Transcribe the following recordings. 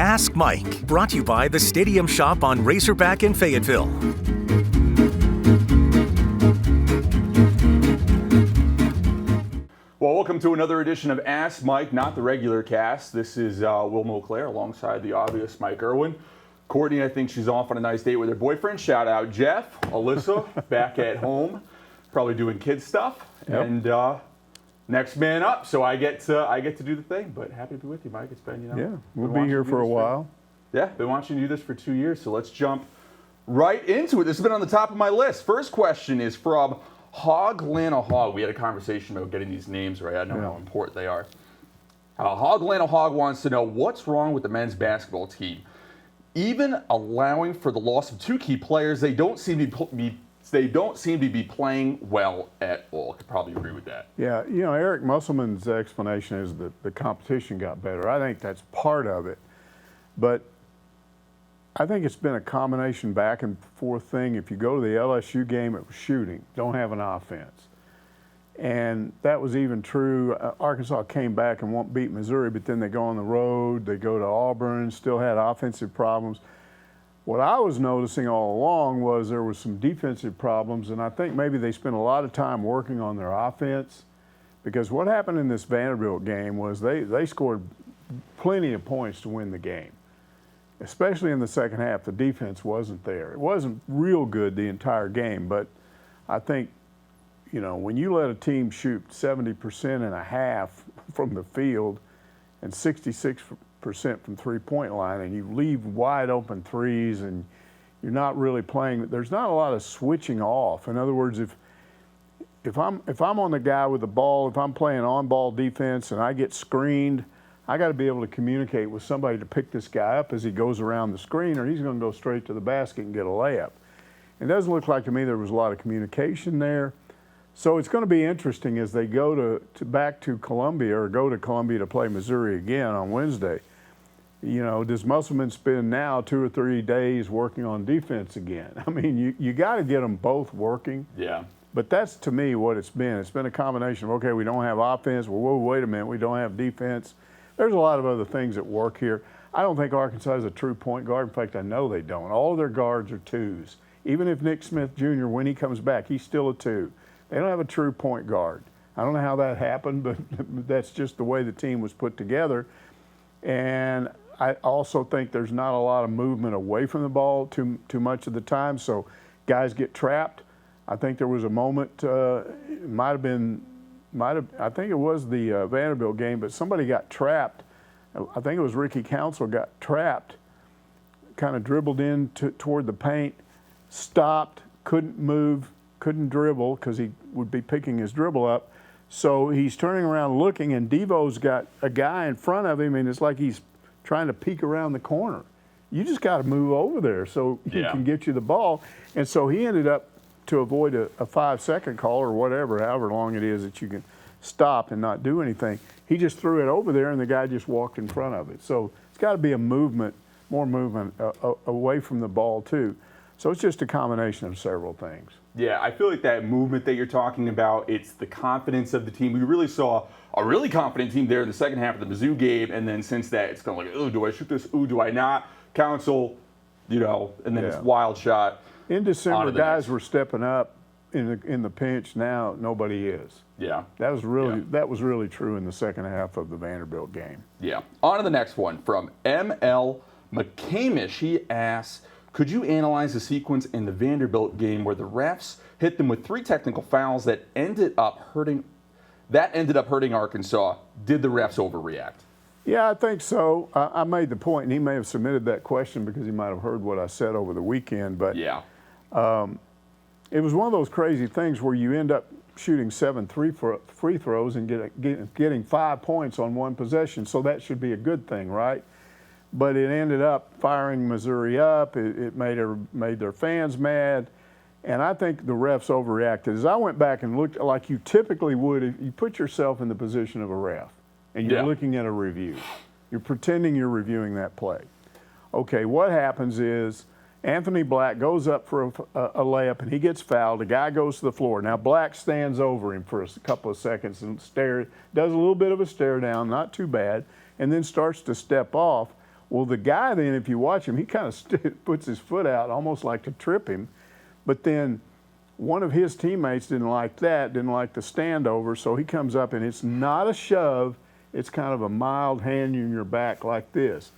Ask Mike, brought to you by the Stadium Shop on Razorback in Fayetteville. Well, welcome to another edition of Ask Mike, not the regular cast. This is Will Monclair alongside the obvious Mike Irwin. Courtney, I think she's off on a nice date with her boyfriend. Shout out Jeff, Alyssa, back at home, probably doing kid stuff. Yep. And next man up, so I get to do the thing. But happy to be with you, Mike. It's been, yeah, we'll be here for a while. Been watching you do this for 2 years. So let's jump right into it. This has been on the top of my list. First question is from Hog. We had a conversation about getting these names right. I know how important they are. Hog wants to know what's wrong with the men's basketball team. Even allowing for the loss of two key players, they don't seem to be playing well at all. I could probably agree with that. Yeah, you know, Eric Musselman's explanation is that the competition got better. I think that's part of it. But I think it's been a combination back and forth thing. If you go to the LSU game, it was shooting. Don't have an offense. And that was even true. Arkansas came back and won't beat Missouri, but then they go on the road. They go to Auburn, still had offensive problems. What I was noticing all along was there was some defensive problems, and I think maybe they spent a lot of time working on their offense, because what happened in this Vanderbilt game was they scored plenty of points to win the game, especially in the second half. The defense wasn't there. It wasn't real good the entire game, but I think, you know, when you let a team shoot 70% and a half from the field and 66% from three-point line, and you leave wide open threes, and you're not really playing, there's not a lot of switching off. In other words, if I'm on the guy with the ball, if I'm playing on-ball defense and I get screened, I got to be able to communicate with somebody to pick this guy up as he goes around the screen, or he's going to go straight to the basket and get a layup. It doesn't look like to me there was a lot of communication there. So it's going to be interesting as they go back to Columbia, or go to Columbia to play Missouri again on Wednesday. You know, does Musselman spend now 2 or 3 days working on defense again? I mean, you got to get them both working. Yeah. But that's, to me, what it's been. It's been a combination of, okay, we don't have offense. Well, whoa, wait a minute, we don't have defense. There's a lot of other things at work here. I don't think Arkansas is a true point guard. In fact, I know they don't. All of their guards are twos. Even if Nick Smith Jr., when he comes back, he's still a two. They don't have a true point guard. I don't know how that happened, but that's just the way the team was put together. And I also think there's not a lot of movement away from the ball too much of the time, so guys get trapped. I think there was a moment, I think it was the Vanderbilt game, but somebody got trapped. I think it was Ricky Council got trapped, kind of dribbled in toward the paint, stopped, couldn't move, couldn't dribble because he would be picking his dribble up. So he's turning around looking, and Devo's got a guy in front of him, and it's like he's trying to peek around the corner. You just got to move over there so he can get you the ball. And so he ended up, to avoid a 5-second call or whatever, however long it is that you can stop and not do anything, he just threw it over there, and the guy just walked in front of it. So it's got to be a movement, more movement away from the ball too. So it's just a combination of several things. Yeah, I feel like that movement that you're talking about, it's the confidence of the team. We really saw a really confident team there in the second half of the Mizzou game, and then since that, it's kind of like, oh, do I shoot this? Ooh, do I not? Council, you know, and then it's wild shot. In December, guys were stepping up in the pinch. Now nobody is. Yeah, that was really true in the second half of the Vanderbilt game. Yeah. On to the next one from M.L. McCamish. He asks, could you analyze the sequence in the Vanderbilt game where the refs hit them with 3 technical fouls that ended up hurting Arkansas? Did the refs overreact? Yeah, I think so. I made the point, and he may have submitted that question because he might have heard what I said over the weekend. But yeah, it was one of those crazy things where you end up shooting 7 free throws and getting 5 points on one possession. So that should be a good thing, right? But it ended up firing Missouri up. It made their fans mad. And I think the refs overreacted. As I went back and looked like you typically would if you put yourself in the position of a ref and you're looking at a review. You're pretending you're reviewing that play. Okay, what happens is Anthony Black goes up for a layup and he gets fouled. The guy goes to the floor. Now Black stands over him for a couple of seconds and does a little bit of a stare down, not too bad, and then starts to step off. Well, the guy then, if you watch him, he kind of puts his foot out almost like to trip him. But then one of his teammates didn't like that, didn't like the standover, so he comes up and it's not a shove, it's kind of a mild hand in your back like this.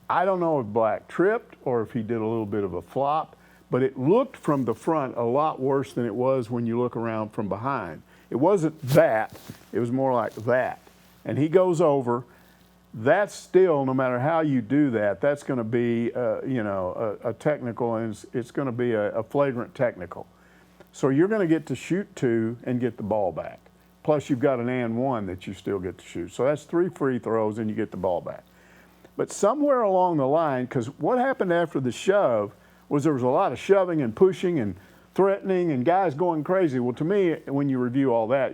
I don't know if Black tripped or if he did a little bit of a flop, but it looked from the front a lot worse than it was when you look around from behind. It wasn't that, it was more like that. And he goes over. That's still, no matter how you do that, that's going to be, a technical, and it's going to be a flagrant technical. So you're going to get to shoot 2 and get the ball back. Plus you've got an and 1 that you still get to shoot. So that's 3 free throws and you get the ball back. But somewhere along the line, because what happened after the shove was there was a lot of shoving and pushing and threatening and guys going crazy. Well, to me, when you review all that,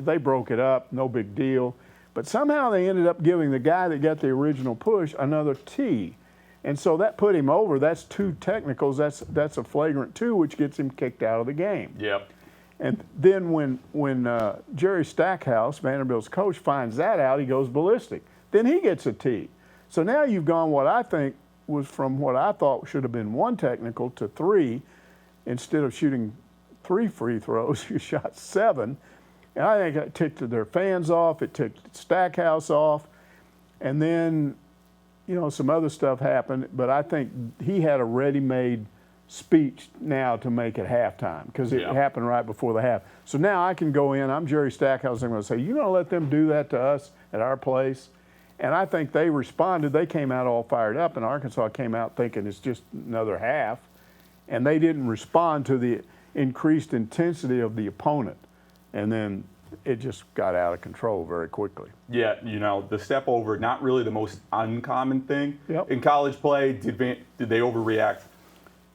they broke it up, no big deal. But somehow they ended up giving the guy that got the original push another tee. And so that put him over. That's 2 technicals. That's a flagrant 2, which gets him kicked out of the game. Yep. And then when Jerry Stackhouse, Vanderbilt's coach, finds that out, he goes ballistic. Then he gets a tee. So now you've gone what I think was from what I thought should have been 1 technical to 3. Instead of shooting 3 free throws, you shot 7. And I think it ticked their fans off, it ticked Stackhouse off, and then, some other stuff happened, but I think he had a ready-made speech now to make it halftime, because it happened right before the half. So now I can go in, I'm Jerry Stackhouse, I'm going to say, you going to let them do that to us at our place? And I think they responded, they came out all fired up, and Arkansas came out thinking it's just another half, and they didn't respond to the increased intensity of the opponent. And then it just got out of control very quickly. Yeah, the step over, not really the most uncommon thing. Yep. In college play, did they overreact?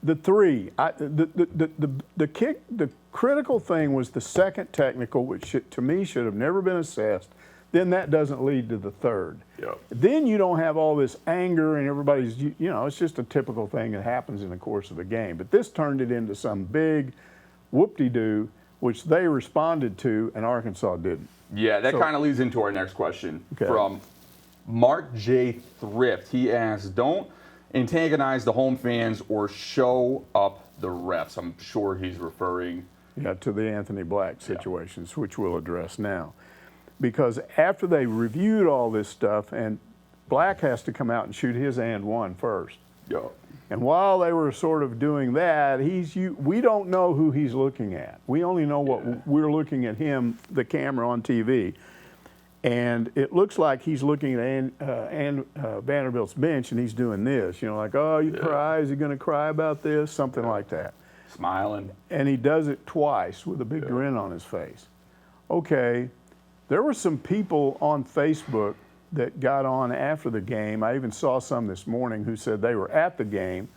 The 3, the critical thing was the second technical, which to me should have never been assessed. Then that doesn't lead to the 3rd. Yep. Then you don't have all this anger and everybody's, it's just a typical thing that happens in the course of a game. But this turned it into some big whoop-de-doo, which they responded to, and Arkansas didn't. Yeah, that kind of leads into our next question from Mark J. Thrift. He asks, don't antagonize the home fans or show up the refs. I'm sure he's referring to the Anthony Black situations, which we'll address now. Because after they reviewed all this stuff, and Black has to come out and shoot his and 1 first. Yeah. And while they were sort of doing that, we don't know who he's looking at. We only know what we're looking at him, the camera on TV. And it looks like he's looking at Vanderbilt's bench and he's doing this, like, oh, you cry, is he going to cry about this? Something like that. Smiling. And he does it twice with a big grin on his face. Okay, there were some people on Facebook that got on after the game. I even saw some this morning who said they were at the game,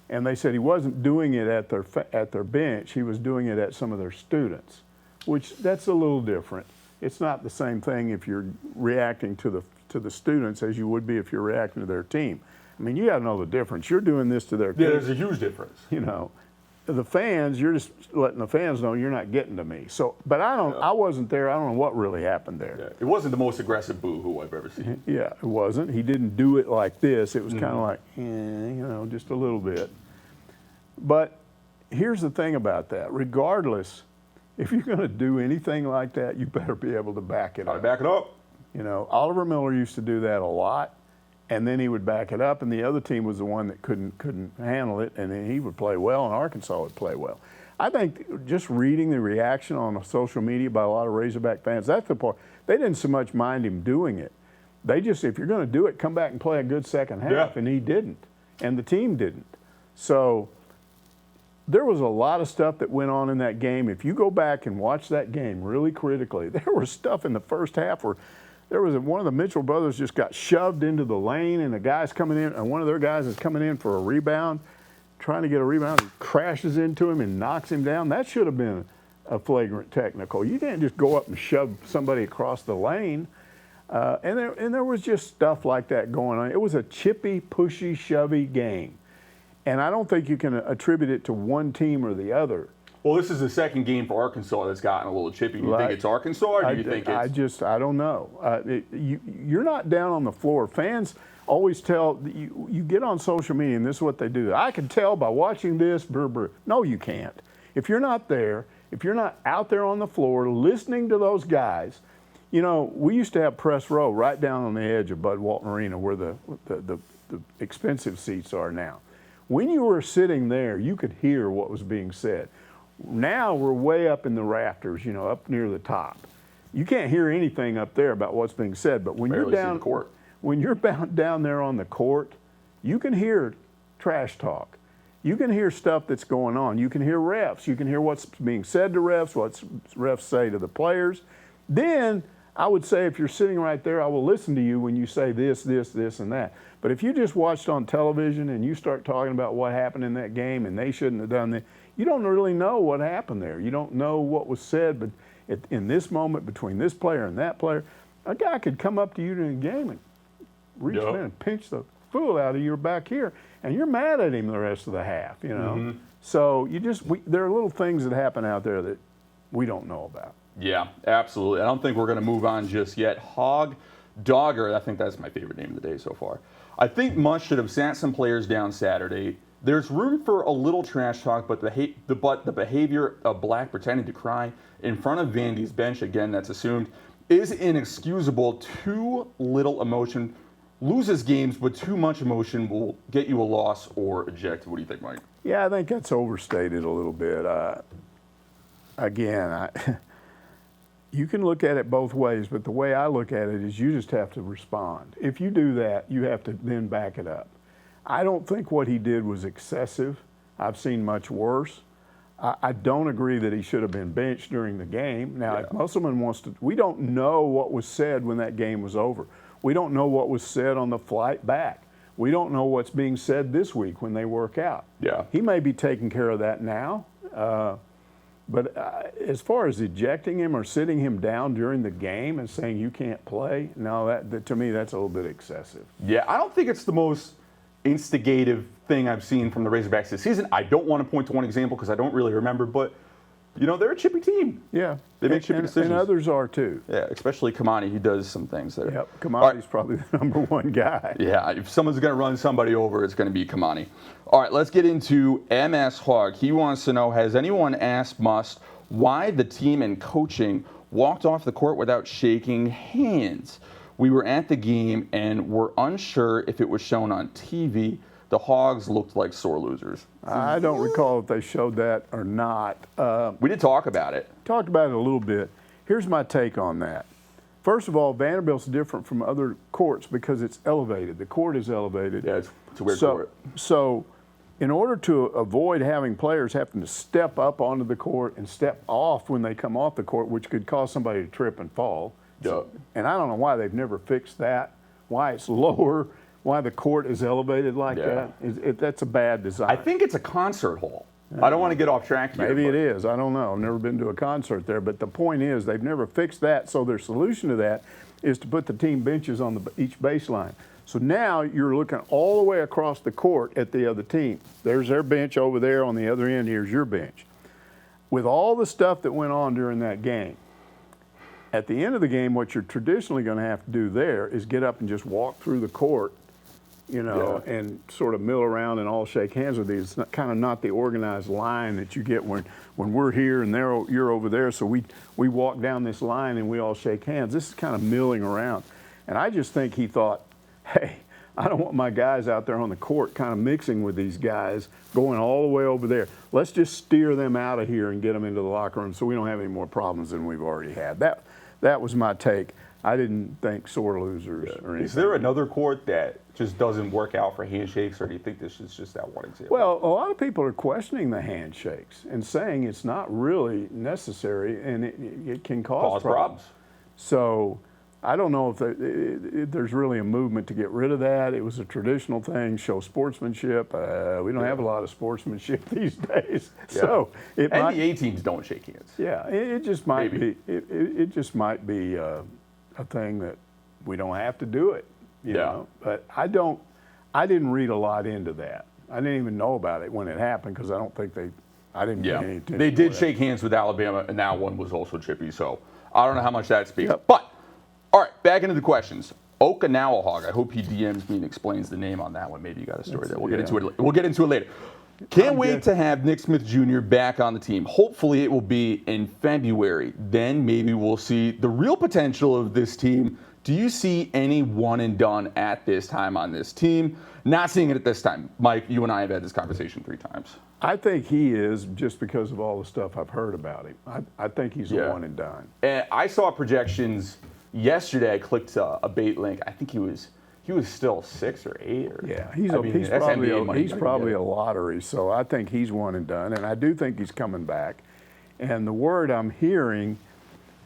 and they said he wasn't doing it at their bench. He was doing it at some of their students, which that's a little different. It's not the same thing if you're reacting to the students as you would be if you're reacting to their team. I mean, you got to know the difference. You're doing this to their kids. Yeah, there's a huge difference. The fans, you're just letting the fans know you're not getting to me. So, but I wasn't there. I don't know what really happened there. Yeah. It wasn't the most aggressive boo-hoo I've ever seen. Yeah, it wasn't. He didn't do it like this. It was kind of like, just a little bit. But here's the thing about that. Regardless, if you're going to do anything like that, you better be able to back it up. Back it up. Oliver Miller used to do that a lot. And then he would back it up, and the other team was the one that couldn't handle it, and then he would play well, and Arkansas would play well. I think just reading the reaction on social media by a lot of Razorback fans, that's the part. They didn't so much mind him doing it. They just, if you're going to do it, come back and play a good second half, and he didn't, and the team didn't. So there was a lot of stuff that went on in that game. If you go back and watch that game really critically, there was stuff in the first half where there was one of the Mitchell brothers just got shoved into the lane, and the guy's coming in, and one of their guys is coming in for a rebound, trying to get a rebound. He crashes into him and knocks him down. That should have been a flagrant technical. You can't just go up and shove somebody across the lane. And there was just stuff like that going on. It was a chippy, pushy, shovey game. And I don't think you can attribute it to one team or the other. Well, this is the second game for Arkansas that's gotten a little chippy. Do you think it's Arkansas, or do you think it's... I don't know. You're not down on the floor. Fans always tell, you get on social media and this is what they do. I can tell by watching this, brr, brr. No, you can't. If you're not there, if you're not out there on the floor listening to those guys, you know, we used to have press row right down on the edge of Bud Walton Arena where the expensive seats are now. When you were sitting there, you could hear what was being said. Now we're way up in the rafters, you know, up near the top. You can't hear anything up there about what's being said, but when you're down court. When you're down there on the court, you can hear trash talk. You can hear stuff that's going on. You can hear refs. You can hear what's being said to refs, what refs say to the players. Then I would say if you're sitting right there, I will listen to you when you say this, this, this, and that. But if you just watched on television and you start talking about what happened in that game and they shouldn't have done that, you don't really know what happened there. You don't know what was said, but in this moment between this player and that player, a guy could come up to you in a game and reach in and pinch the fool out of your back here, and you're mad at him the rest of the half, you know. Mm-hmm. So there are little things that happen out there that we don't know about. Yeah, absolutely. I don't think we're going to move on just yet. Hog Dogger, I think that's my favorite name of the day so far. I think Mush should have sat some players down Saturday. There's room for a little trash talk, but the behavior of Black pretending to cry in front of Vandy's bench, again, that's assumed, is inexcusable. Too little emotion loses games, but too much emotion will get you a loss or ejected. What do you think, Mike? Yeah, I think that's overstated a little bit. You can look at it both ways, but the way I look at it is you just have to respond. If you do that, you have to then back it up. I don't think what he did was excessive. I've seen much worse. I don't agree that he should have been benched during the game. Now, if Musselman wants to, we don't know what was said when that game was over. We don't know what was said on the flight back. We don't know what's being said this week when they work out. Yeah. He may be taking care of that now. But as far as ejecting him or sitting him down during the game and saying you can't play, no, that to me, that's a little bit excessive. Yeah, I don't think it's the most instigative thing I've seen from the Razorbacks this season. I don't want to point to one example because I don't really remember, but, you know, they're a chippy team. Yeah. They make chippy decisions. And others are too. Yeah, especially Kamani. He does some things there. Yep, Kamani's probably the number one guy. Yeah, if someone's going to run somebody over, it's going to be Kamani. All right, let's get into MS Hog. He wants to know, has anyone asked Must why the team and coaching walked off the court without shaking hands? We were at the game and were unsure if it was shown on TV. The Hogs looked like sore losers. I don't recall if they showed that or not. We did talk about it. Talked about it a little bit. Here's my take on that. First of all, Vanderbilt's different from other courts because it's elevated. The court is elevated. Yeah, it's a weird court. So in order to avoid having players having to step up onto the court and step off when they come off the court, which could cause somebody to trip and fall. Yeah. And I don't know why they've never fixed that, why it's lower, why the court is elevated like that. That's a bad design. I think it's a concert hall. I don't want to get off track here. Maybe it is. I don't know. I've never been to a concert there. But the point is they've never fixed that. So their solution to that is to put the team benches on each baseline. So now you're looking all the way across the court at the other team. There's their bench over there on the other end. Here's your bench. With all the stuff that went on during that game, at the end of the game, what you're traditionally going to have to do there is get up and just walk through the court, you know, and sort of mill around and all shake hands with these. It's kind of not the organized line that you get when we're here and you're over there. So we walk down this line and we all shake hands. This is kind of milling around. And I just think he thought, hey, I don't want my guys out there on the court kind of mixing with these guys going all the way over there. Let's just steer them out of here and get them into the locker room so we don't have any more problems than we've already had. That was my take. I didn't think sore losers or anything. Is there another court that just doesn't work out for handshakes, or do you think this is just that one example? Well, a lot of people are questioning the handshakes and saying it's not really necessary and it can cause problems. So I don't know if there's really a movement to get rid of that. It was a traditional thing, show sportsmanship. We don't have a lot of sportsmanship these days. Yeah. So NBA teams don't shake hands. Yeah, it just might be. It just might be a thing that we don't have to do it. You know? But I didn't read a lot into that. I didn't even know about it when it happened because I don't think I didn't pay any attention. They did shake hands with Alabama, and that one was also chippy. So I don't know how much that speaks. Yep. But all right, back into the questions. Okinawa Hog. I hope he DMs me and explains the name on that one. Maybe you got a story there. We'll get into it. We'll get into it later. Can't wait to have Nick Smith Jr. back on the team. Hopefully it will be in February. Then maybe we'll see the real potential of this team. Do you see any one and done at this time on this team? Not seeing it at this time. Mike, you and I have had this conversation 3 times. I think he is, just because of all the stuff I've heard about him. I think he's a one and done. And I saw projections yesterday. I clicked a bait link. I think he was still 6 or 8. He's probably a lottery. So I think he's one and done, and I do think he's coming back. And the word I'm hearing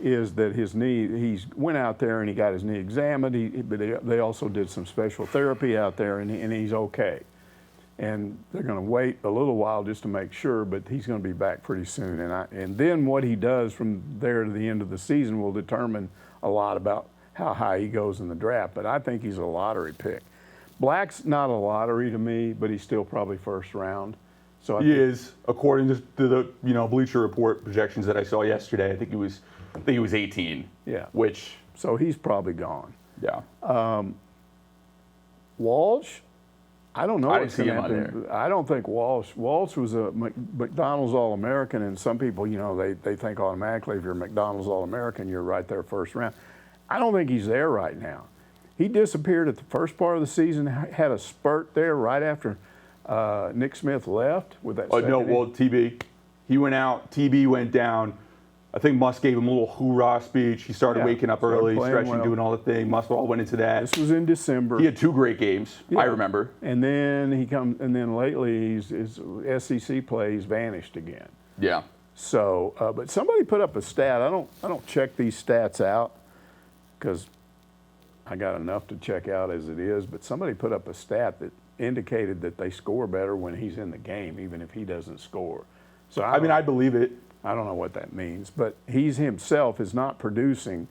is that his knee, he went out there and he got his knee examined. But they also did some special therapy out there, and he's okay. And they're going to wait a little while just to make sure, but he's going to be back pretty soon. And then what he does from there to the end of the season will determine a lot about how high he goes in the draft. But I think he's a lottery pick. Black's not a lottery to me, but he's still probably first round. So he is, according to the Bleacher Report projections that I saw yesterday. I think he was 18. Yeah. So he's probably gone. Yeah. Walsh, I don't know. I didn't see him on there. I don't think Walsh was a McDonald's All-American, and some people, they think automatically if you're a McDonald's All-American, you're right there first round. I don't think he's there right now. He disappeared at the first part of the season, had a spurt there right after Nick Smith left with that. TB. He went out. TB went down. I think Musk gave him a little hoorah speech. He started waking up early, stretching, doing all the thing. Musk all went into that. This was in December. He had 2 great games. I remember. And then lately his SEC plays vanished again. Yeah. So, but somebody put up a stat. I don't check these stats out because I got enough to check out as it is. But somebody put up a stat that indicated that they score better when he's in the game, even if he doesn't score. So I believe it. I don't know what that means, but he himself is not producing,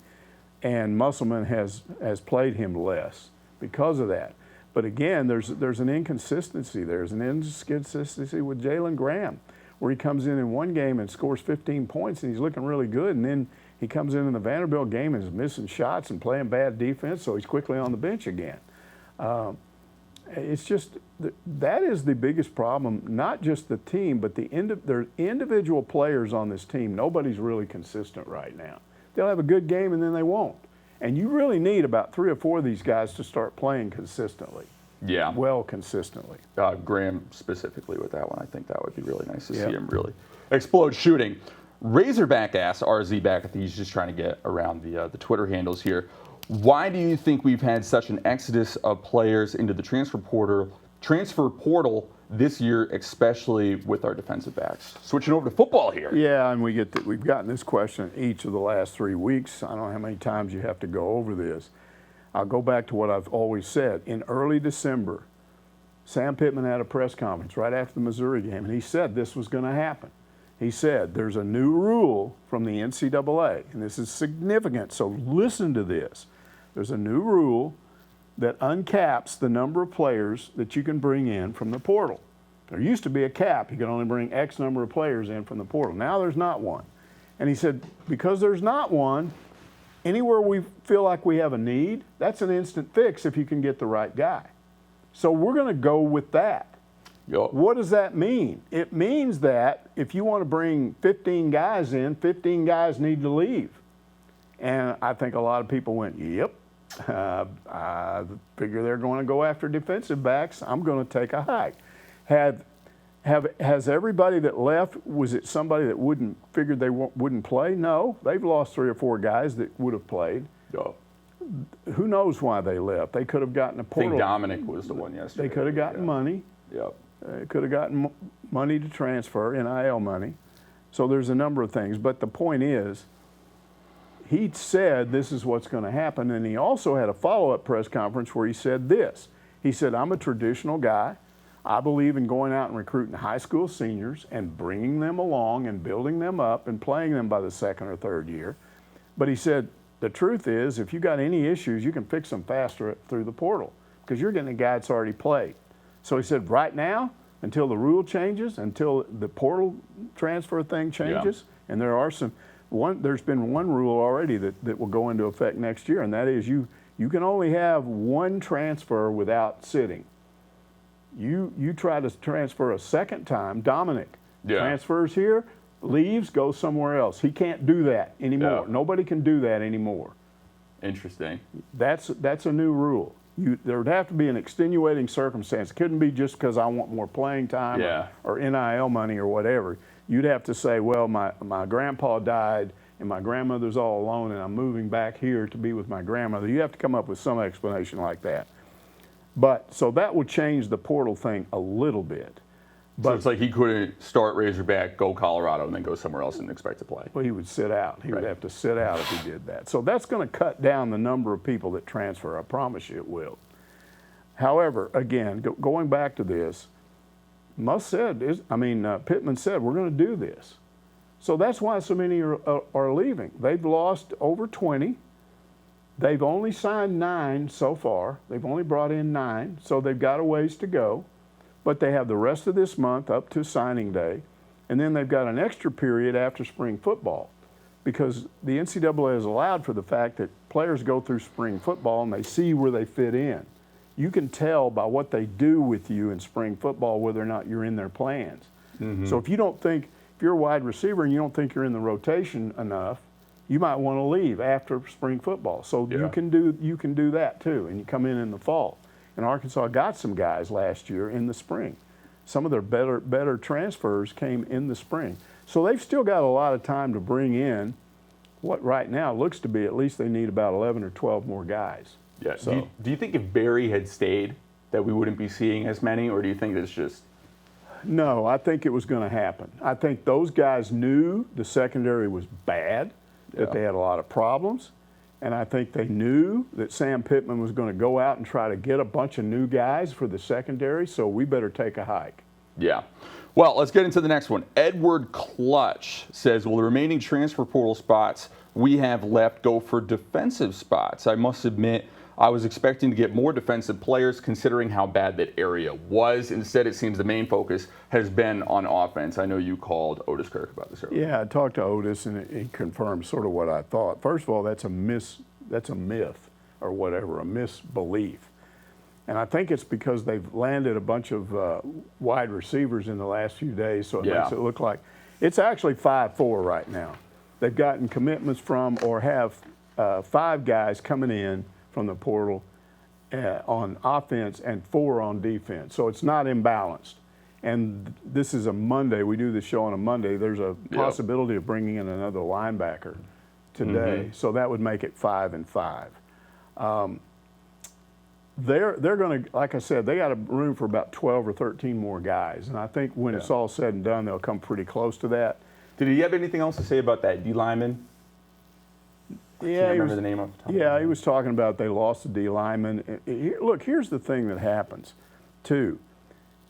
and Musselman has played him less because of that. But again, there's an inconsistency. There's an inconsistency with Jalen Graham, where he comes in one game and scores 15 points, and he's looking really good, and then he comes in the Vanderbilt game and is missing shots and playing bad defense, so he's quickly on the bench again. It's just that is the biggest problem, not just the team, but their individual players on this team. Nobody's really consistent right now. They'll have a good game and then they won't. And you really need about 3 or 4 of these guys to start playing consistently. Yeah. Well, consistently. Graham specifically with that one. I think that would be really nice to see him really explode shooting. Razorback asks RZ back at these, just trying to get around the Twitter handles here. Why do you think we've had such an exodus of players into the transfer portal this year, especially with our defensive backs? Switching over to football here. Yeah, and we've gotten this question each of the last 3 weeks. I don't know how many times you have to go over this. I'll go back to what I've always said. In early December, Sam Pittman had a press conference right after the Missouri game, and he said this was going to happen. He said there's a new rule from the NCAA, and this is significant, so listen to this. There's a new rule that uncaps the number of players that you can bring in from the portal. There used to be a cap. You could only bring X number of players in from the portal. Now there's not one. And he said, because there's not one, anywhere we feel like we have a need, that's an instant fix if you can get the right guy. So we're going to go with that. Yep. What does that mean? It means that if you want to bring 15 guys in, 15 guys need to leave. And I think a lot of people went, yep. I figure they're going to go after defensive backs. I'm going to take a hike. Has everybody that left, was it somebody that figured they wouldn't play? No, they've lost 3 or 4 guys that would have played. Yeah. Who knows why they left? They could have gotten a portal. I think Dominic was the one yesterday. They could have gotten money. Yep. They could have gotten money to transfer, NIL money. So there's a number of things. But the point is, he said this is what's going to happen, and he also had a follow-up press conference where he said this. He said, I'm a traditional guy. I believe in going out and recruiting high school seniors and bringing them along and building them up and playing them by the 2nd or 3rd year. But he said, the truth is, if you got any issues, you can fix them faster through the portal because you're getting a guy that's already played. So he said, right now, until the rule changes, until the portal transfer thing changes, and there's been one rule already that will go into effect next year, and that is you You can only have one transfer without sitting. You try to transfer a second time, Dominic transfers here, leaves, goes somewhere else. He can't do that anymore. Yeah. Nobody can do that anymore. Interesting. That's a new rule. There would have to be an extenuating circumstance. It couldn't be just because I want more playing time or NIL money or whatever. You'd have to say, well, my grandpa died and my grandmother's all alone and I'm moving back here to be with my grandmother. You have to come up with some explanation like that. But so that would change the portal thing a little bit. But so it's like he couldn't start Razorback, go Colorado, and then go somewhere else and expect to play. Well, he would sit out. He would have to sit out if he did that. So that's going to cut down the number of people that transfer. I promise you it will. However, again, going back to this, Pittman said, we're going to do this. So that's why so many are leaving. They've lost over 20. They've only signed 9 so far. They've only brought in 9, so they've got a ways to go. But they have the rest of this month up to signing day, and then they've got an extra period after spring football because the NCAA has allowed for the fact that players go through spring football and they see where they fit in. You can tell by what they do with you in spring football whether or not you're in their plans. Mm-hmm. So if you're a wide receiver and you don't think you're in the rotation enough, you might want to leave after spring football. So you can do that too, and you come in the fall. And Arkansas got some guys last year in the spring. Some of their better transfers came in the spring. So they've still got a lot of time to bring in what right now looks to be at least they need about 11 or 12 more guys. Yeah. So, do you think if Barry had stayed that we wouldn't be seeing as many, or do you think it's just? No, I think it was going to happen. I think those guys knew the secondary was bad, that they had a lot of problems. And I think they knew that Sam Pittman was going to go out and try to get a bunch of new guys for the secondary, so we better take a hike. Yeah. Well, let's get into the next one. Edward Clutch says, will the remaining transfer portal spots we have left go for defensive spots? I must admit, I was expecting to get more defensive players considering how bad that area was. Instead, it seems the main focus has been on offense. I know you called Otis Kirk about this earlier. Yeah, I talked to Otis, and he confirmed sort of what I thought. First of all, that's a myth or whatever, a misbelief. And I think it's because they've landed a bunch of wide receivers in the last few days, so it makes it look like it's actually 5-4 right now. They've gotten commitments from or have 5 guys coming in from the portal on offense and 4 on defense. So it's not imbalanced. And this is a Monday. We do this show on a Monday. There's a possibility of bringing in another linebacker today. Mm-hmm. So that would make it 5-5. They're going to, like I said, they got a room for about 12 or 13 more guys. And I think when it's all said and done, they'll come pretty close to that. Did he have anything else to say about that D lineman? Yeah, remember the name of the he was talking about they lost the D lineman. Look, here's the thing that happens, too.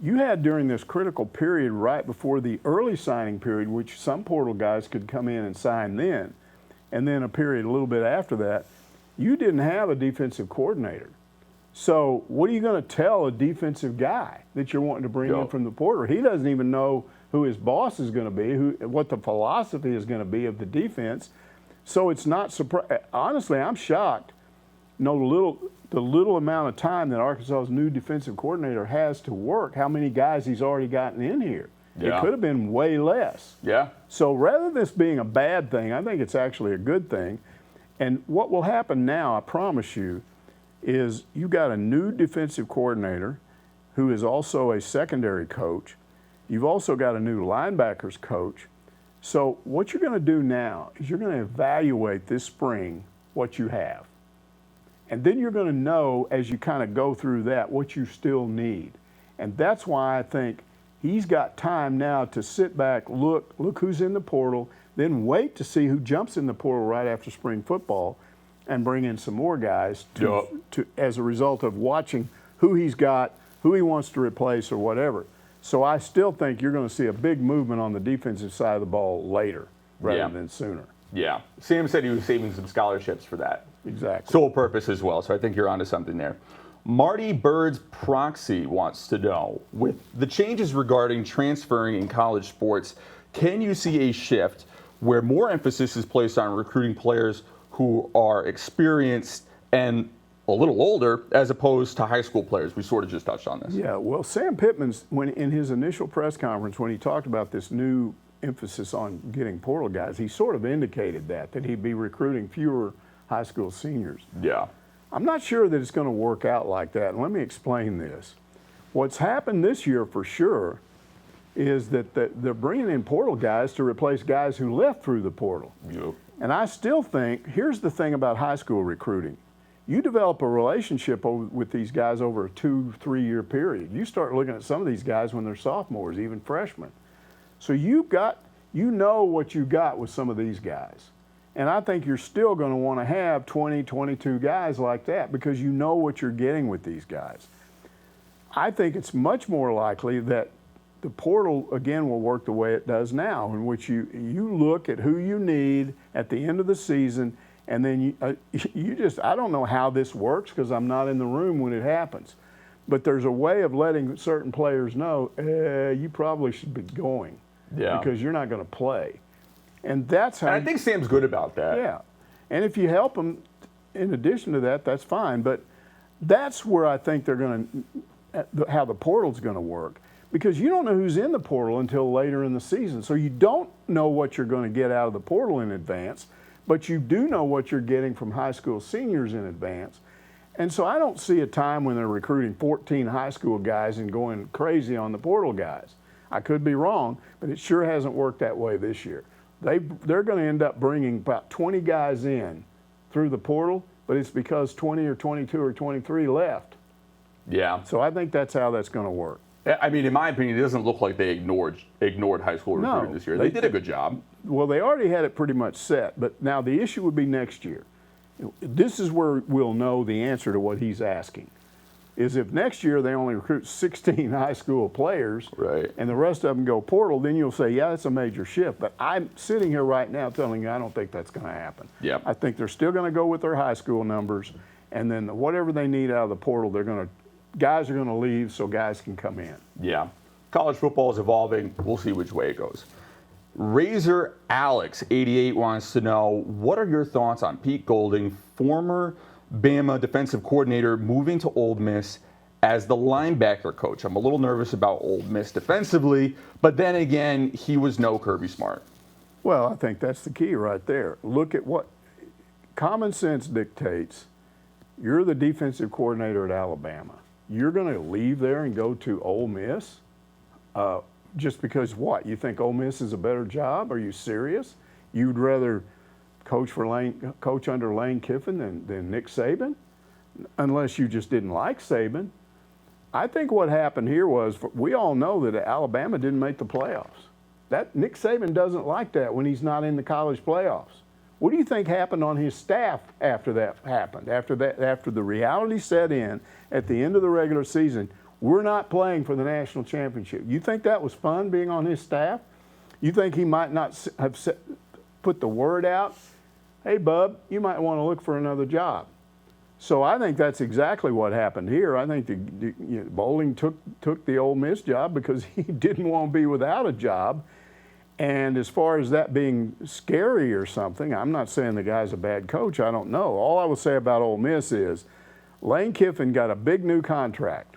You had during this critical period right before the early signing period, which some portal guys could come in and sign then, and then a period a little bit after that, you didn't have a defensive coordinator. So what are you going to tell a defensive guy that you're wanting to bring in from the portal? He doesn't even know who his boss is going to be, what the philosophy is going to be of the defense. So it's not surprising. Honestly, I'm shocked. The little amount of time that Arkansas's new defensive coordinator has to work, how many guys he's already gotten in here. Yeah. It could have been way less. Yeah. So rather than this being a bad thing, I think it's actually a good thing. And what will happen now, I promise you, is you got a new defensive coordinator who is also a secondary coach. You've also got a new linebackers coach. So what you're going to do now is you're going to evaluate this spring what you have. And then you're going to know as you kind of go through that what you still need. And that's why I think he's got time now to sit back, look who's in the portal, then wait to see who jumps in the portal right after spring football and bring in some more guys to as a result of watching who he's got, who he wants to replace or whatever. So I still think you're going to see a big movement on the defensive side of the ball later rather than sooner. Yeah. Sam said he was saving some scholarships for that. Exactly. Sole purpose as well. So I think you're onto something there. Marty Bird's Proxy wants to know, with the changes regarding transferring in college sports, can you see a shift where more emphasis is placed on recruiting players who are experienced and a little older as opposed to high school players. We sort of just touched on this. Yeah, well, Sam Pittman's, when in his initial press conference, when he talked about this new emphasis on getting portal guys, he sort of indicated that he'd be recruiting fewer high school seniors. Yeah. I'm not sure that it's going to work out like that. And let me explain this. What's happened this year for sure is that they're bringing in portal guys to replace guys who left through the portal. Yep. And I still think, here's the thing about high school recruiting. You develop a relationship with these guys over a 2-3 year period. You start looking at some of these guys when they're sophomores, even freshmen. So you know what you got with some of these guys. And I think you're still going to want to have 20, 22 guys like that because you know what you're getting with these guys. I think it's much more likely that the portal, again, will work the way it does now, in which you look at who you need at the end of the season, and then I don't know how this works because I'm not in the room when it happens. But there's a way of letting certain players know, you probably should be going because you're not going to play. And that's how. And I think Sam's good about that. Yeah. And if you help them, in addition to that, that's fine. But that's where I think they're going to, how the portal's going to work. Because you don't know who's in the portal until later in the season. So you don't know what you're going to get out of the portal in advance, but you do know what you're getting from high school seniors in advance. And so I don't see a time when they're recruiting 14 high school guys and going crazy on the portal guys. I could be wrong, but it sure hasn't worked that way this year. They're going to end up bringing about 20 guys in through the portal, but it's because 20 or 22 or 23 left. Yeah. So I think that's how that's going to work. I mean, in my opinion, it doesn't look like they ignored high school recruiting this year. They did a good job. Well, they already had it pretty much set, but now the issue would be next year. This is where we'll know the answer to what he's asking. Is if next year they only recruit 16 high school players, right, and the rest of them go portal, then you'll say, yeah, that's a major shift. But I'm sitting here right now telling you I don't think that's going to happen. Yep. I think they're still going to go with their high school numbers, and then whatever they need out of the portal, guys are going to leave so guys can come in. Yeah. College football is evolving. We'll see which way it goes. Razor Alex 88 wants to know, what are your thoughts on Pete Golding, former Bama defensive coordinator, moving to Ole Miss as the linebacker coach? I'm a little nervous about Ole Miss defensively, but then again, he was no Kirby Smart. Well, I think that's the key right there. Look at what common sense dictates. You're the defensive coordinator at Alabama. You're going to leave there and go to Ole Miss just because what? You think Ole Miss is a better job? Are you serious? You'd rather coach under Lane Kiffin than Nick Saban? Unless you just didn't like Saban. I think what happened here was, we all know that Alabama didn't make the playoffs. That Nick Saban doesn't like that when he's not in the college playoffs. What do you think happened on his staff after that happened? After the reality set in at the end of the regular season, we're not playing for the national championship. You think that was fun being on his staff? You think he might not have put the word out, hey, bub, you might want to look for another job? So I think that's exactly what happened here. I think Bowling took the Ole Miss job because he didn't want to be without a job. And as far as that being scary or something, I'm not saying the guy's a bad coach. I don't know. All I will say about Ole Miss is Lane Kiffin got a big new contract.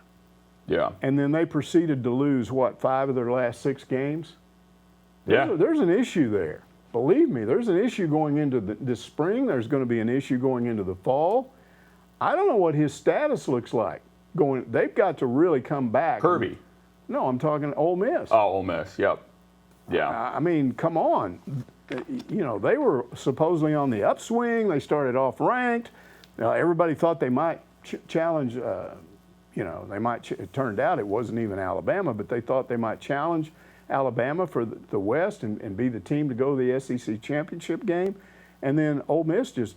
Yeah. And then they proceeded to lose, 5 of their last 6 games? There's an issue there. Believe me, there's an issue going into this spring. There's going to be an issue going into the fall. I don't know what his status looks like. They've got to really come back. Kirby. No, I'm talking Ole Miss. Oh, Ole Miss, yep. Yeah. I mean, come on. They were supposedly on the upswing. They started off ranked. Everybody thought they might challenge, it turned out it wasn't even Alabama, but they thought they might challenge Alabama for the West and be the team to go to the SEC championship game. And then Ole Miss just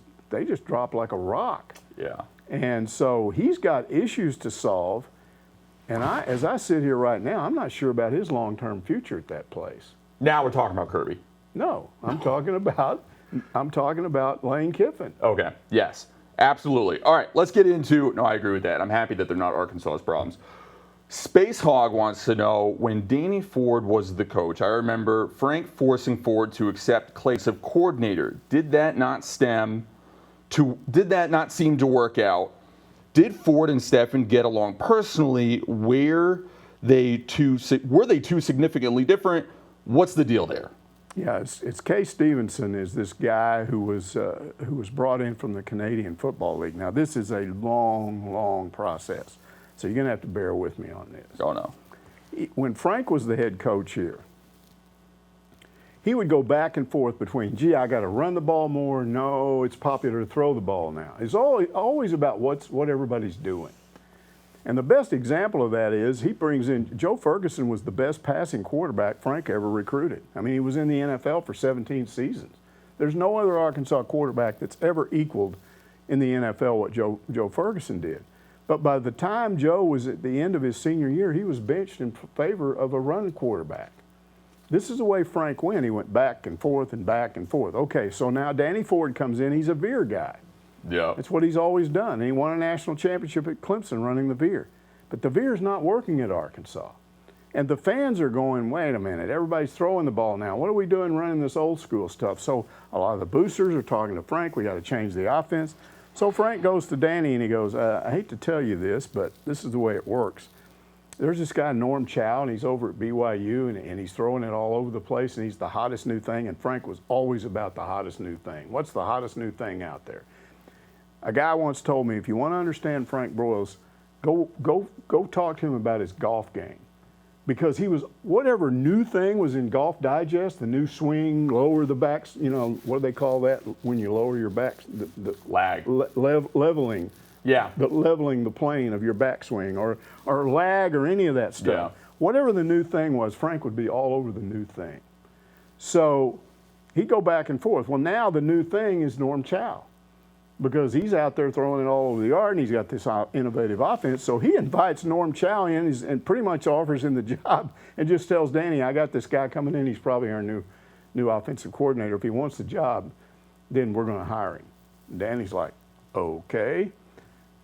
dropped like a rock. Yeah. And so he's got issues to solve. And as I sit here right now, I'm not sure about his long-term future at that place. Now we're talking about Kirby. No, I'm talking about Lane Kiffin. Okay. Yes. Absolutely. All right. Let's get into. No, I agree with that. I'm happy that they're not Arkansas's problems. Space Hog wants to know, when Danny Ford was the coach, I remember Frank forcing Ford to accept Clay's of coordinator. Did that not seem to work out? Did Ford and Steffen get along personally? Were they too significantly different? What's the deal there? Yeah, it's Kay Stevenson is this guy who was brought in from the Canadian Football League. Now, this is a long, long process, so you're going to have to bear with me on this. Oh, no. When Frank was the head coach here, he would go back and forth between, gee, I got to run the ball more. No, it's popular to throw the ball now. It's always about what everybody's doing. And the best example of that is he brings in, Joe Ferguson was the best passing quarterback Frank ever recruited. I mean, he was in the NFL for 17 seasons. There's no other Arkansas quarterback that's ever equaled in the NFL what Joe Ferguson did. But by the time Joe was at the end of his senior year, he was benched in favor of a run quarterback. This is the way Frank went. He went back and forth and back and forth. Okay, so now Danny Ford comes in. He's a veer guy. Yeah. That's what he's always done. And he won a national championship at Clemson running the veer. But the veer's not working at Arkansas. And the fans are going, wait a minute, everybody's throwing the ball now. What are we doing running this old school stuff? So a lot of the boosters are talking to Frank, we got to change the offense. So Frank goes to Danny and he goes, I hate to tell you this, but this is the way it works. There's this guy, Norm Chow, and he's over at BYU, and he's throwing it all over the place, and he's the hottest new thing, and Frank was always about the hottest new thing. What's the hottest new thing out there? A guy once told me, if you want to understand Frank Broyles, go talk to him about his golf game. Because he was, whatever new thing was in Golf Digest, the new swing, lower the backs, you know, what do they call that when you lower your back? The lag. Leveling. Yeah. Leveling the plane of your backswing or lag or any of that stuff. Yeah. Whatever the new thing was, Frank would be all over the new thing. So he'd go back and forth. Well, now the new thing is Norm Chow, because he's out there throwing it all over the yard and he's got this innovative offense. So he invites Norm Chow in and pretty much offers him the job and just tells Danny, I got this guy coming in. He's probably our new offensive coordinator. If he wants the job, then we're going to hire him. And Danny's like, okay.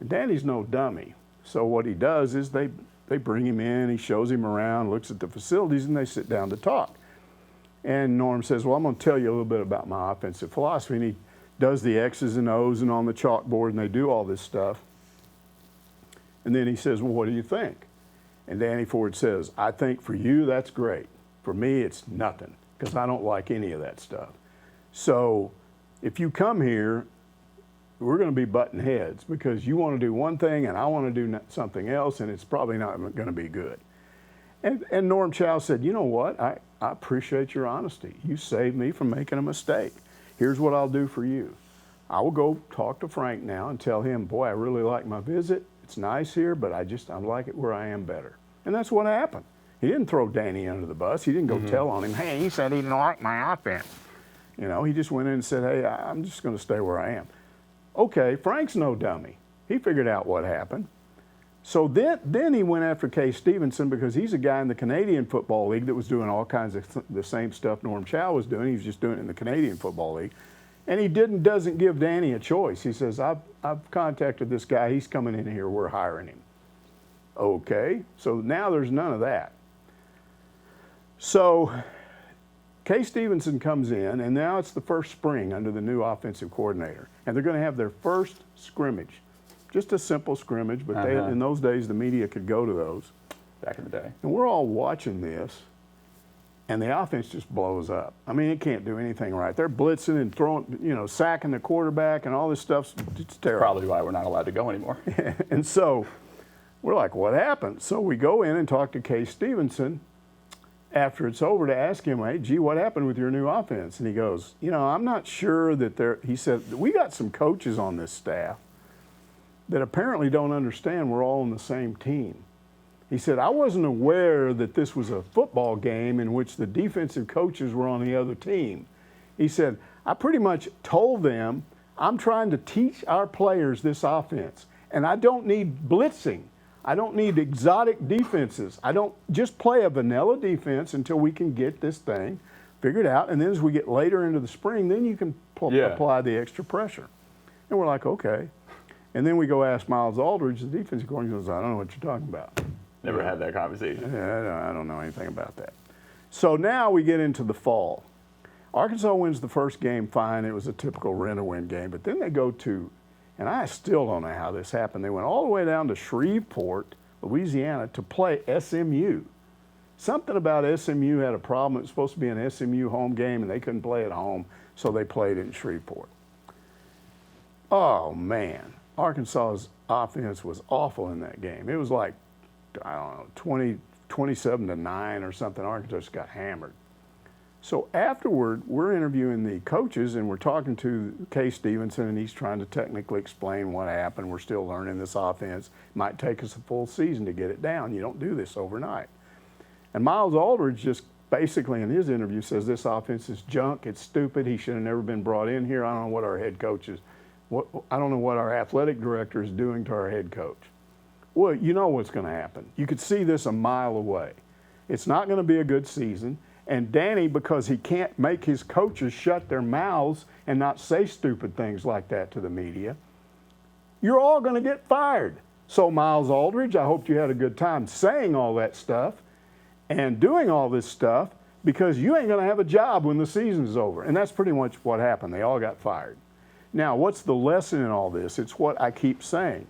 And Danny's no dummy. So what he does is they bring him in, he shows him around, looks at the facilities, and they sit down to talk. And Norm says, well, I'm going to tell you a little bit about my offensive philosophy. And he does the X's and O's and on the chalkboard, and they do all this stuff. And then he says, well, what do you think? And Danny Ford says, I think for you, that's great. For me, it's nothing, because I don't like any of that stuff. So if you come here, we're going to be butting heads, because you want to do one thing and I want to do something else, and it's probably not going to be good. And Norm Chow said, you know what? I appreciate your honesty. You saved me from making a mistake. Here's what I'll do for you. I will go talk to Frank now and tell him, boy, I really like my visit. It's nice here, but I like it where I am better. And that's what happened. He didn't throw Danny under the bus. He didn't go tell on him, hey, he said he didn't like my offense. You know, he just went in and said, hey, I'm just going to stay where I am. Okay, Frank's no dummy. He figured out what happened. So then he went after Kay Stevenson, because he's a guy in the Canadian Football League that was doing all kinds of the same stuff Norm Chow was doing. He was just doing it in the Canadian Football League. And he doesn't give Danny a choice. He says, I've contacted this guy. He's coming in here. We're hiring him. Okay, so now there's none of that. So Kay Stevenson comes in, and now it's the first spring under the new offensive coordinator. And they're going to have their first scrimmage. Just a simple scrimmage, but in those days, the media could go to those. Back in the day. And we're all watching this, and the offense just blows up. I mean, it can't do anything right. They're blitzing and throwing, sacking the quarterback and all this stuff. It's terrible. Probably why we're not allowed to go anymore. And so we're like, what happened? So we go in and talk to Kay Stevenson after it's over to ask him, hey, gee, what happened with your new offense? And he goes, I'm not sure that he said, we got some coaches on this staff that apparently don't understand we're all on the same team. He said, I wasn't aware that this was a football game in which the defensive coaches were on the other team. He said, I pretty much told them I'm trying to teach our players this offense, and I don't need blitzing. I don't need exotic defenses. I don't just play a vanilla defense until we can get this thing figured out, and then as we get later into the spring, then you can apply the extra pressure. And we're like, okay. And then we go ask Miles Aldridge, the defensive coordinator. He goes, I don't know what you're talking about. Never had that conversation. Yeah, I don't know anything about that. So now we get into the fall. Arkansas wins the first game fine. It was a typical rent-a-win game. But then they go to, And I still don't know how this happened. They went all the way down to Shreveport, Louisiana, to play SMU. Something about SMU had a problem. It was supposed to be an SMU home game, and they couldn't play at home, so they played in Shreveport. Oh, man. Arkansas's offense was awful in that game. It was like, I don't know, 27-9 or something. Arkansas just got hammered. So afterward, we're interviewing the coaches, and we're talking to Kay Stevenson, and he's trying to technically explain what happened. We're still learning this offense. It might take us a full season to get it down. You don't do this overnight. And Miles Aldridge just basically in his interview says this offense is junk, it's stupid, he should have never been brought in here. I don't know what our head coach is, I don't know what our athletic director is doing to our head coach. Well, you know what's going to happen. You could see this a mile away. It's not going to be a good season. And Danny, because he can't make his coaches shut their mouths and not say stupid things like that to the media, you're all going to get fired. So Miles Aldridge, I hope you had a good time saying all that stuff and doing all this stuff, because you ain't going to have a job when the season's over. And that's pretty much what happened. They all got fired. Now, what's the lesson in all this? It's what I keep saying.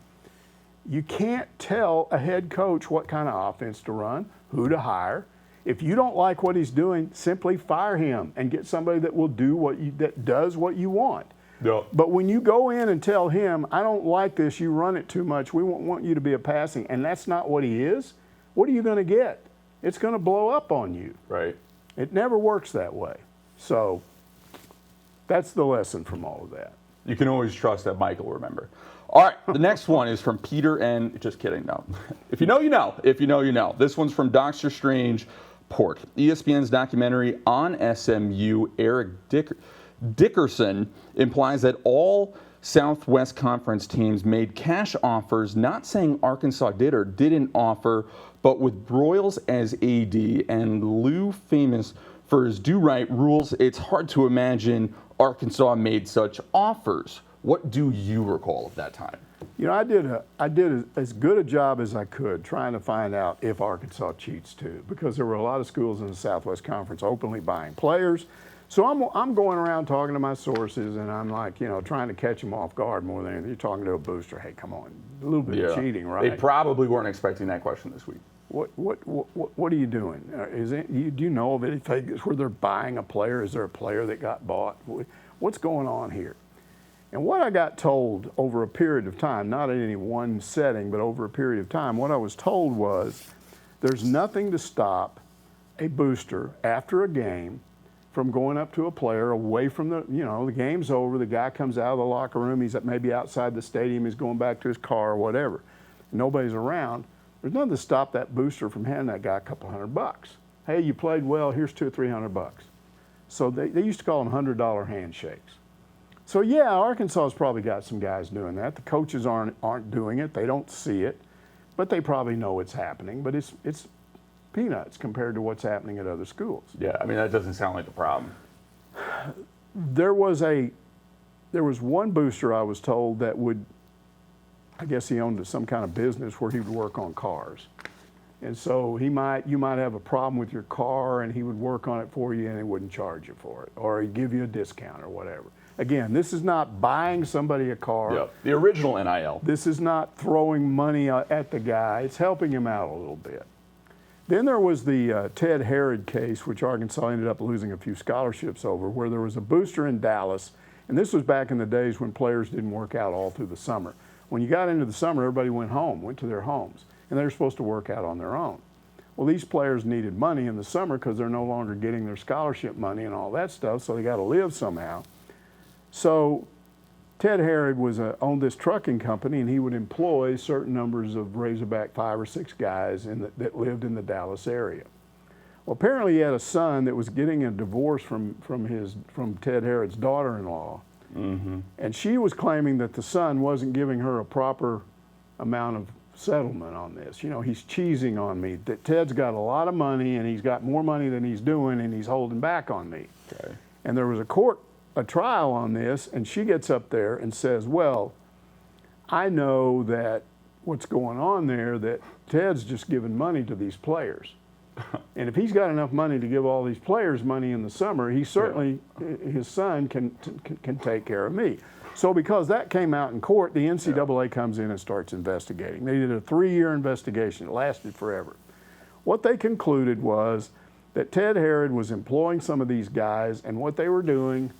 You can't tell a head coach what kind of offense to run, who to hire. If you don't like what he's doing, simply fire him and get somebody that will do that does what you want. Yep. But when you go in and tell him, I don't like this, you run it too much, we want you to be a passing, and that's not what he is, what are you going to get? It's going to blow up on you. Right. It never works that way. So that's the lesson from all of that. You can always trust that Mike will remember. All right, the next one is from Peter and, just kidding, no. If you know, you know. If you know, you know. This one's from Dr. Strange Port. ESPN's documentary on SMU, Eric Dickerson, implies that all Southwest Conference teams made cash offers, not saying Arkansas did or didn't offer, but with Broyles as AD and Lou famous for his do-right rules, it's hard to imagine Arkansas made such offers. What do you recall of that time? You know, I did as good a job as I could trying to find out if Arkansas cheats too, because there were a lot of schools in the Southwest Conference openly buying players. So I'm going around talking to my sources, and I'm like, you know, trying to catch them off guard more than anything. You're talking to a booster. Hey, come on, a little bit of cheating, right? They probably weren't expecting that question this week. What are you doing? Do you know of anything where they're buying a player? Is there a player that got bought? What's going on here? And what I got told over a period of time, not in any one setting, but over a period of time, what I was told was there's nothing to stop a booster after a game from going up to a player away from the game's over, the guy comes out of the locker room, he's maybe outside the stadium, he's going back to his car or whatever. Nobody's around. There's nothing to stop that booster from handing that guy a couple $100. Hey, you played well, here's $200 or $300. So they used to call them $100 handshakes. So yeah, Arkansas's probably got some guys doing that. The coaches aren't doing it, they don't see it, but they probably know it's happening, but it's peanuts compared to what's happening at other schools. Yeah, I mean, that doesn't sound like the problem. There was one booster I was told that would, I guess he owned some kind of business where he would work on cars. And so you might have a problem with your car and he would work on it for you and he wouldn't charge you for it, or he'd give you a discount or whatever. Again, this is not buying somebody a car. Yep. The original NIL. This is not throwing money at the guy. It's helping him out a little bit. Then there was the Ted Herod case, which Arkansas ended up losing a few scholarships over, where there was a booster in Dallas, and this was back in the days when players didn't work out all through the summer. When you got into the summer, everybody went to their homes, and they were supposed to work out on their own. Well, these players needed money in the summer because they're no longer getting their scholarship money and all that stuff, so they got to live somehow. So Ted Herod owned this trucking company, and he would employ certain numbers of Razorback 5 or 6 guys that lived in the Dallas area. Well, apparently he had a son that was getting a divorce from Ted Herrod's daughter-in-law, and she was claiming that the son wasn't giving her a proper amount of settlement on this. You know, he's cheesing on me. That Ted's got a lot of money, and he's got more money than he's doing, and he's holding back on me. Okay. And there was a trial on this, and she gets up there and says, well, I know that what's going on there, that Ted's just giving money to these players. And if he's got enough money to give all these players money in the summer, he certainly, his son can take care of me. So because that came out in court, the NCAA comes in and starts investigating. They did a 3-year investigation. It lasted forever. What they concluded was that Ted Herod was employing some of these guys, and what they were doing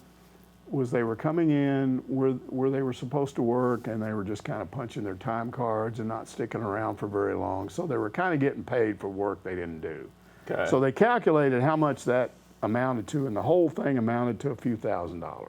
was they were coming in where they were supposed to work, and they were just kind of punching their time cards and not sticking around for very long. So they were kind of getting paid for work they didn't do. Okay. So they calculated how much that amounted to, and the whole thing amounted to a few $1,000s.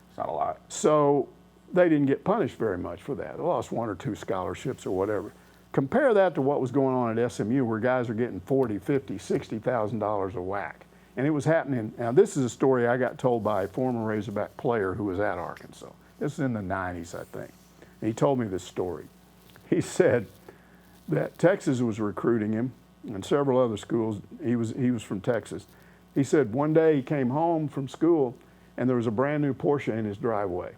It's not a lot. So they didn't get punished very much for that. They lost 1 or 2 scholarships or whatever. Compare that to what was going on at SMU, where guys are getting $40,000, $50,000, $60,000 a whack. And it was happening. Now, this is a story I got told by a former Razorback player who was at Arkansas. This is in the 90s, I think. And he told me this story. He said that Texas was recruiting him, and several other schools. He was from Texas. He said one day he came home from school, and there was a brand new Porsche in his driveway.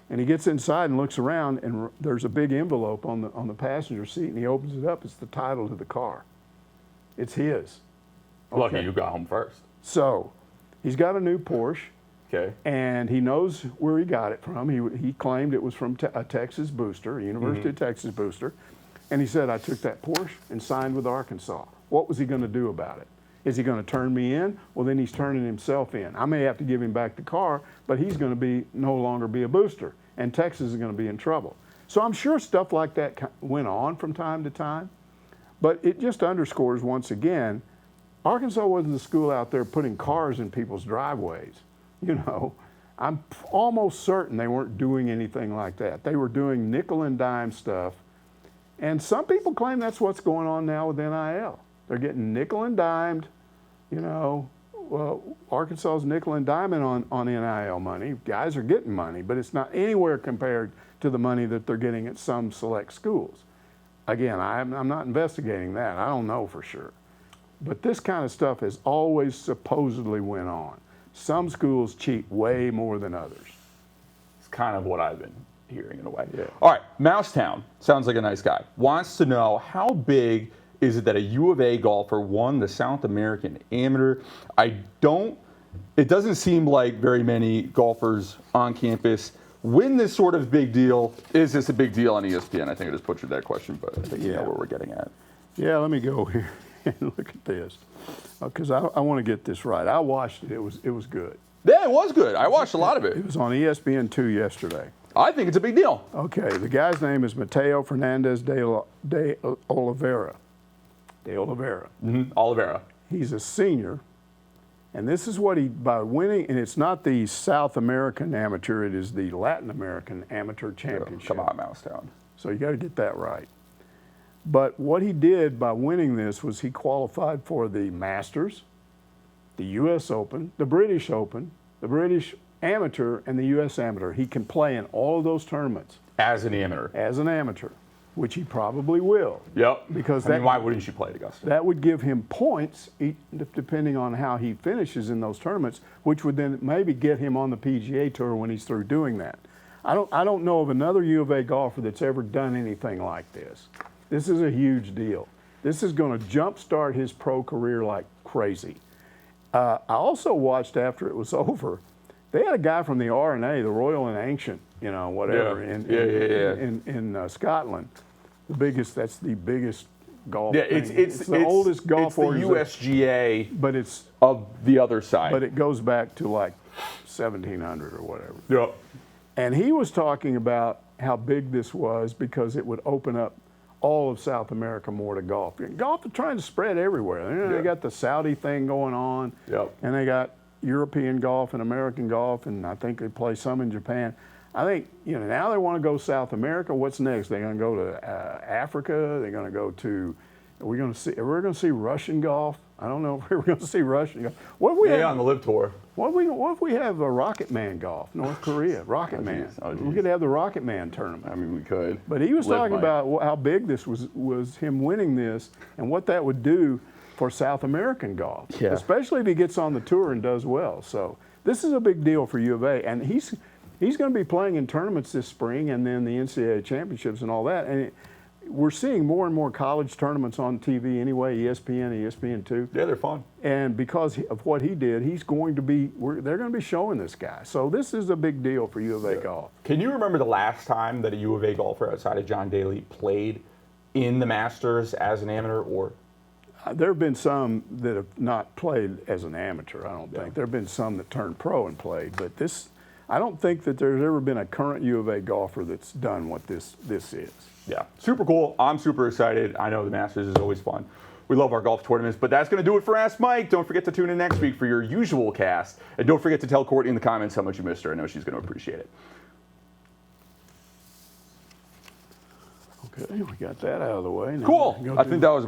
And he gets inside and looks around, and there's a big envelope on the passenger seat, and he opens it up. It's the title to the car. It's his. Lucky Okay. you got home first. So he's got a new Porsche, Okay. and he knows where he got it from. He claimed it was from a Texas booster, a University of Texas booster. And he said, I took that Porsche and signed with Arkansas. What was he going to do about it? Is he going to turn me in? Well, then he's turning himself in. I may have to give him back the car, but he's going to no longer be a booster, and Texas is going to be in trouble. So I'm sure stuff like that went on from time to time, but it just underscores once again, Arkansas wasn't the school out there putting cars in people's driveways. You know, I'm almost certain they weren't doing anything like that. They were doing nickel and dime stuff, and some people claim that's what's going on now with NIL. They're getting nickel and dimed, you know. Well, Arkansas's nickel and diming on NIL money. Guys are getting money, but it's not anywhere compared to the money that they're getting at some select schools. Again, I'm not investigating that. I don't know for sure. But this kind of stuff has always supposedly went on. Some schools cheat way more than others. It's kind of what I've been hearing in a way. Yeah. All right, Mousetown sounds like a nice guy. Wants to know how big is it that a U of A golfer won the South American Amateur? It doesn't seem like very many golfers on campus win this sort of big deal. Is this a big deal on ESPN? I think I just butchered that question, but I think you know where we're getting at. Yeah, let me go here and look at this, because I want to get this right. I watched it. It was good. Yeah, it was good. I watched a lot of it. It was on ESPN2 yesterday. I think it's a big deal. Okay, the guy's name is Mateo Fernandez de Oliveira. Oliveira. He's a senior, and this is what by winning, and it's not the South American Amateur, it is the Latin American Amateur Championship. Come on, Mousetown. So you got to get that right. But what he did by winning this was he qualified for the Masters, the U.S. Open, the British Open, the British Amateur, and the U.S. Amateur. He can play in all of those tournaments. As an amateur. As an amateur, which he probably will. Yep. Because why wouldn't you play at Augusta? That would give him points, depending on how he finishes in those tournaments, which would then maybe get him on the PGA Tour when he's through doing that. I don't know of another U of A golfer that's ever done anything like this. This is a huge deal. This is going to jumpstart his pro career like crazy. I also watched after it was over, they had a guy from the RNA, the Royal and Ancient, whatever, in Scotland. That's the biggest golf thing. It's the oldest golf organization. It's the USGA, but it's of the other side. But it goes back to like 1700 or whatever. Yep. And he was talking about how big this was because it would open up all of South America more to golf. Golf is trying to spread everywhere. They got the Saudi thing going on, and they got European golf and American golf, and I think they play some in Japan. I think now they want to go South America. What's next? They're going to go to Africa. They're going to go to. We're going to see Russian golf. I don't know if we're going to see Russian golf. What if we on the Live Tour. What if we have a Rocket Man golf? North Korea, Rocket Man. We could have the Rocket Man tournament. I mean, we could. But he was talking about how big this was him winning this, and what that would do for South American golf, especially if he gets on the tour and does well. So this is a big deal for U of A, and he's going to be playing in tournaments this spring, and then the NCAA championships and all that. And we're seeing more and more college tournaments on TV anyway, ESPN, ESPN2. Yeah, they're fun. And because of what he did, they're going to be showing this guy. So this is a big deal for U of A golf. Can you remember the last time that a U of A golfer outside of John Daly played in the Masters as an amateur? Or There have been some that have not played as an amateur, I don't think. There have been some that turned pro and played. But I don't think that there's ever been a current U of A golfer that's done what this is. Yeah, super cool. I'm super excited. I know the Masters is always fun. We love our golf tournaments, but that's going to do it for Ask Mike. Don't forget to tune in next week for your usual cast. And don't forget to tell Courtney in the comments how much you missed her. I know she's going to appreciate it. Okay, we got that out of the way. Now Cool. we go I to- think that was a bunch.